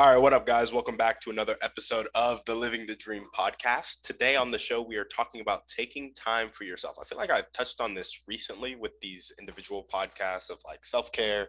All right, what up, guys? Welcome back to another episode of the Living the Dream podcast. Today on the show, we are talking about taking time for yourself. I feel like I touched on this recently with these individual podcasts of like self care.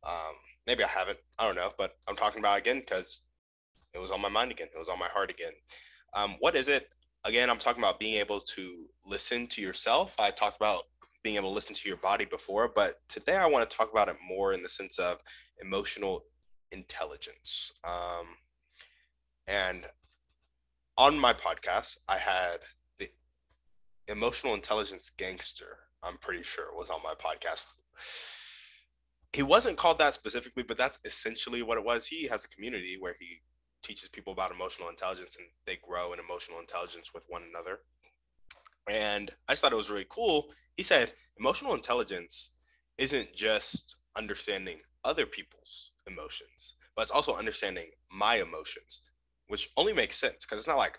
Um, Maybe I haven't, I don't know, but I'm talking about it again because it was on my mind again. It was on my heart again. What is it? Again, I'm talking about being able to listen to yourself. I talked about being able to listen to your body before, but today I want to talk about it more in the sense of emotional intelligence. And on my podcast, I had the emotional intelligence gangster, I'm pretty sure, was on my podcast. He wasn't called that specifically, but that's essentially what it was. He has a community where he teaches people about emotional intelligence and they grow in emotional intelligence with one another. And I just thought it was really cool. He said emotional intelligence isn't just understanding other people's emotions, but it's also understanding my emotions, which only makes sense because it's not like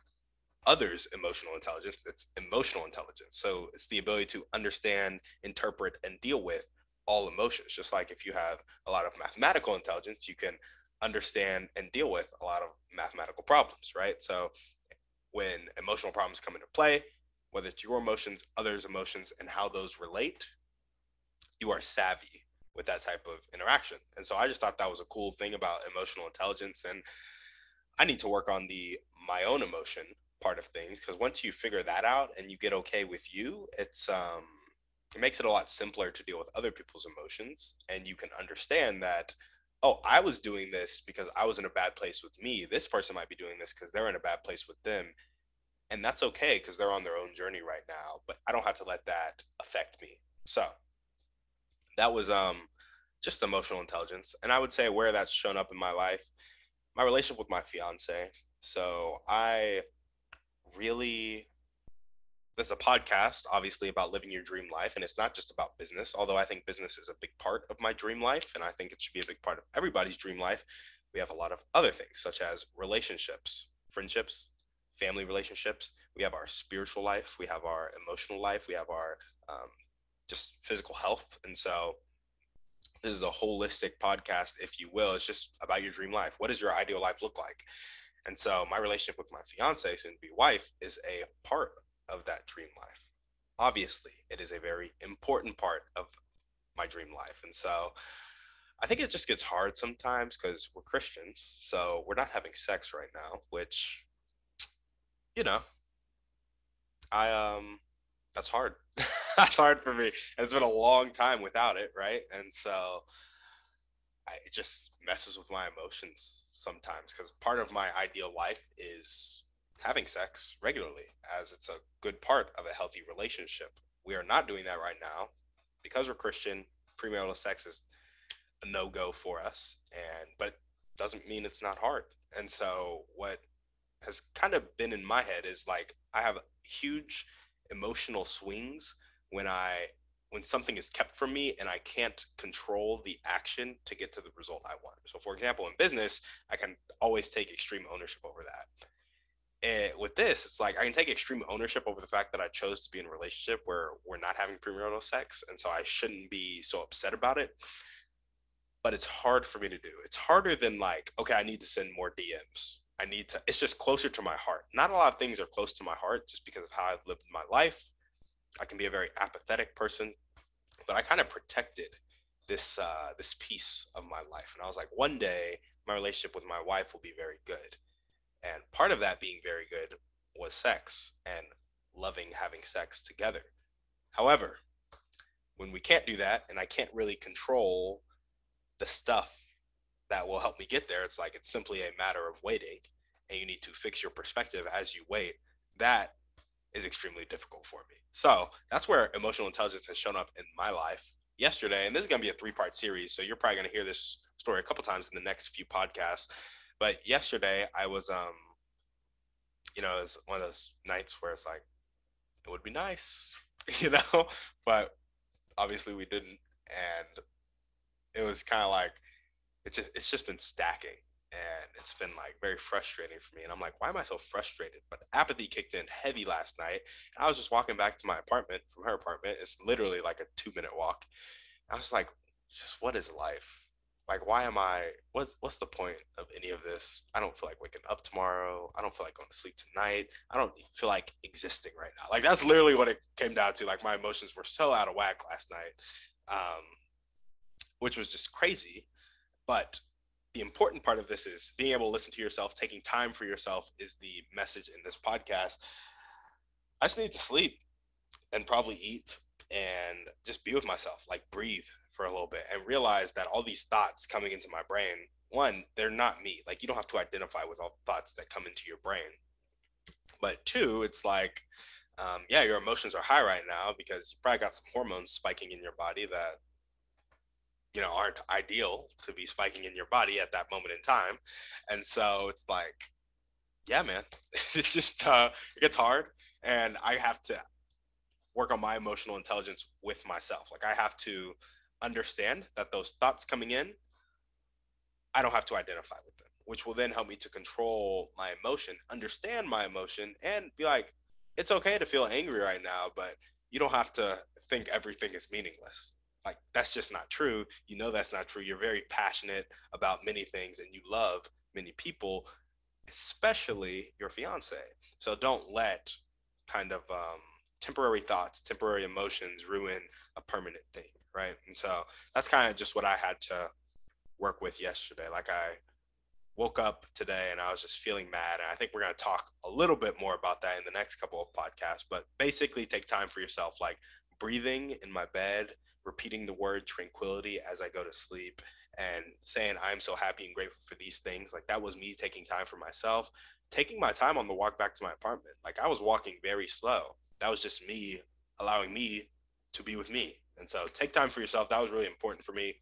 others' emotional intelligence, it's emotional intelligence. So it's the ability to understand, interpret, and deal with all emotions. Just like if you have a lot of mathematical intelligence, you can understand and deal with a lot of mathematical problems, right? So when emotional problems come into play, whether it's your emotions, others' emotions, and how those relate, you are savvy with that type of interaction. And so I just thought that was a cool thing about emotional intelligence. And I need to work on the my own emotion part of things because once you figure that out and you get okay with you, it makes it a lot simpler to deal with other people's emotions, and you can understand that, oh, I was doing this because I was in a bad place with me. This person might be doing this because they're in a bad place with them, and that's okay because they're on their own journey right now, but I don't have to let that affect me. So that was just emotional intelligence. And I would say where that's shown up in my life, my relationship with my fiance. So I really, there's a podcast obviously about living your dream life, and it's not just about business, although I think business is a big part of my dream life and I think it should be a big part of everybody's dream life. We have a lot of other things such as relationships, friendships, family relationships. We have our spiritual life, we have our emotional life, we have our um, just physical health. And so this is a holistic podcast, if you will. It's just about your dream life. What does your ideal life look like? And so my relationship with my fiance, soon to be wife, is a part of that dream life. Obviously, it is a very important part of my dream life. And so I think it just gets hard sometimes because we're Christians. So we're not having sex right now, which, you know, I that's hard. That's hard for me. And it's been a long time without it, right? And so it just messes with my emotions sometimes because part of my ideal life is having sex regularly, as it's a good part of a healthy relationship. We are not doing that right now because we're Christian. Premarital sex is a no go for us, and but doesn't mean it's not hard. And so what has kind of been in my head is like I have huge emotional swings when I when something is kept from me and I can't control the action to get to the result I want. So for example, in business, I can always take extreme ownership over that. And with this, it's like I can take extreme ownership over the fact that I chose to be in a relationship where we're not having premarital sex, and so I shouldn't be so upset about it. But it's hard for me to do. It's harder than like, okay, I need to send more DMs. I need to, it's just closer to my heart. Not a lot of things are close to my heart just because of how I've lived my life. I can be a very apathetic person, but I kind of protected this piece of my life. And I was like, one day my relationship with my wife will be very good. And part of that being very good was sex and loving having sex together. However, when we can't do that and I can't really control the stuff that will help me get there. It's like it's simply a matter of waiting, and you need to fix your perspective as you wait. That is extremely difficult for me. So that's where emotional intelligence has shown up in my life yesterday. And this is going to be a three-part series. So you're probably going to hear this story a couple times in the next few podcasts. But yesterday I was, it was one of those nights where it's like, it would be nice, you know, but obviously we didn't. And it was kind of like, it's just been stacking, and it's been like very frustrating for me, and I'm like, why am I so frustrated? But apathy kicked in heavy last night. I was just walking back to my apartment from her apartment. It's literally like a 2-minute walk. I was like, just what is life? Like, why am I, what's the point of any of this? I don't feel like waking up tomorrow. I don't feel like going to sleep tonight. I don't feel like existing right now. Like, that's literally what it came down to. Like, my emotions were so out of whack last night, um, which was just crazy. But the important part of this is being able to listen to yourself. Taking time for yourself is the message in this podcast. I just need to sleep and probably eat and just be with myself, like breathe for a little bit and realize that all these thoughts coming into my brain, one, they're not me. Like, you don't have to identify with all the thoughts that come into your brain. But two, it's like, yeah, your emotions are high right now because you probably got some hormones spiking in your body that, aren't ideal to be spiking in your body at that moment in time. And so it's like, yeah, man, it's just, it gets hard. And I have to work on my emotional intelligence with myself. Like, I have to understand that those thoughts coming in, I don't have to identify with them, which will then help me to control my emotion, understand my emotion, and be like, it's okay to feel angry right now, but you don't have to think everything is meaningless. Like, that's just not true. You know, that's not true. You're very passionate about many things and you love many people, especially your fiance. So don't let kind of temporary thoughts, temporary emotions ruin a permanent thing, right? And so that's kind of just what I had to work with yesterday. Like, I woke up today and I was just feeling mad. And I think we're going to talk a little bit more about that in the next couple of podcasts. But basically, take time for yourself, like breathing in my bed, repeating the word tranquility as I go to sleep, and saying, I'm so happy and grateful for these things. Like, that was me taking time for myself, taking my time on the walk back to my apartment. Like, I was walking very slow. That was just me allowing me to be with me. And so take time for yourself. That was really important for me.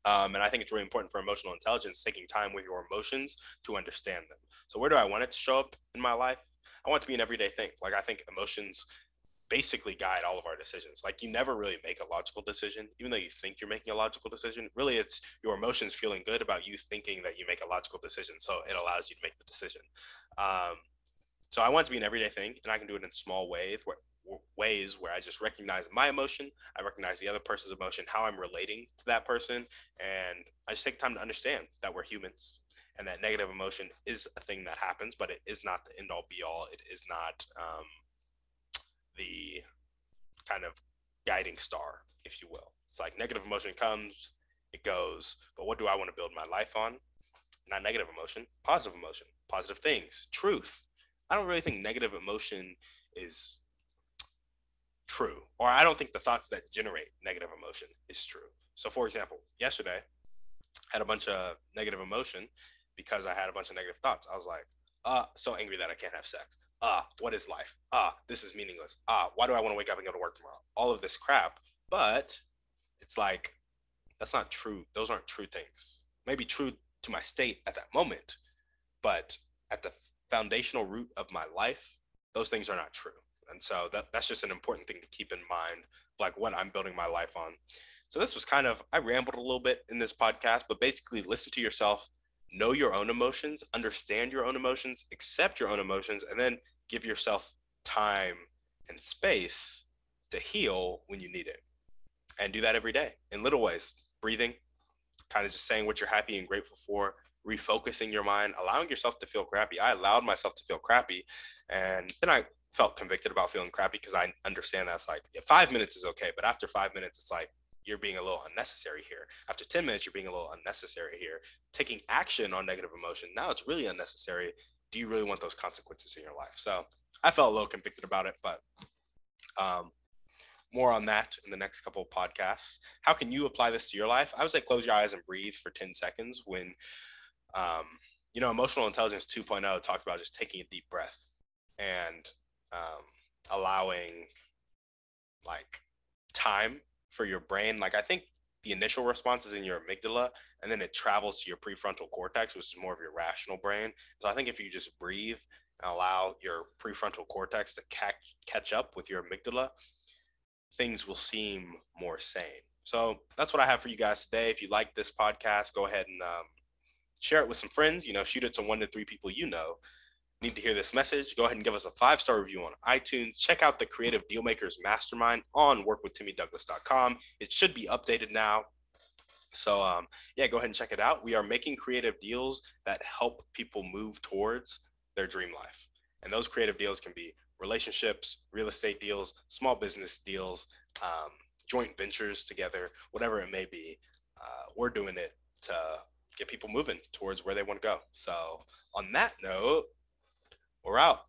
And I think it's really important for emotional intelligence, taking time with your emotions to understand them. So, where do I want it to show up in my life? I want it to be an everyday thing. Like, I think emotions basically guide all of our decisions. Like, you never really make a logical decision, even though you think you're making a logical decision. Really, it's your emotions feeling good about you thinking that you make a logical decision. So, it allows you to make the decision. Um, so I want it to be an everyday thing, and I can do it in small ways where I just recognize my emotion, I recognize the other person's emotion, how I'm relating to that person, and I just take time to understand that we're humans and that negative emotion is a thing that happens, but it is not the end all be all. It is not the kind of guiding star, if you will. It's like negative emotion comes, it goes, but what do I want to build my life on? Not negative emotion, positive things, truth. I don't really think negative emotion is true, or I don't think the thoughts that generate negative emotion is true. So, for example, yesterday I had a bunch of negative emotion because I had a bunch of negative thoughts. I was like, so angry that I can't have sex. What is life? This is meaningless. Why do I want to wake up and go to work tomorrow? All of this crap. But it's like, that's not true. Those aren't true things. Maybe true to my state at that moment, but at the foundational root of my life, those things are not true. And so that's just an important thing to keep in mind, like what I'm building my life on. So this was kind of, I rambled a little bit in this podcast, but basically listen to yourself, know your own emotions, understand your own emotions, accept your own emotions, and then give yourself time and space to heal when you need it. And do that every day in little ways, breathing, kind of just saying what you're happy and grateful for, refocusing your mind, allowing yourself to feel crappy. I allowed myself to feel crappy. And then I felt convicted about feeling crappy because I understand that's like, 5 minutes is okay. But after 5 minutes, it's like, you're being a little unnecessary here. After 10 minutes, you're being a little unnecessary here. Taking action on negative emotion, now it's really unnecessary. Do you really want those consequences in your life? So I felt a little convicted about it, but um, more on that in the next couple of podcasts. How can you apply this to your life? I would say close your eyes and breathe for 10 seconds when, um, emotional intelligence 2.0 talked about just taking a deep breath and allowing like time for your brain. Like, I think the initial response is in your amygdala and then it travels to your prefrontal cortex, which is more of your rational brain. So I think if you just breathe and allow your prefrontal cortex to catch up with your amygdala, things will seem more sane. So that's what I have for you guys today. If you like this podcast, go ahead and share it with some friends. Shoot it to 1 to 3 people need to hear this message. Go ahead and give us a 5-star review on iTunes. Check out the Creative Dealmakers Mastermind on workwithtimmydouglas.com. It should be updated now. So yeah, go ahead and check it out. We are making creative deals that help people move towards their dream life. And those creative deals can be relationships, real estate deals, small business deals, um, joint ventures together, whatever it may be. We're doing it to get people moving towards where they want to go. So on that note, we're out.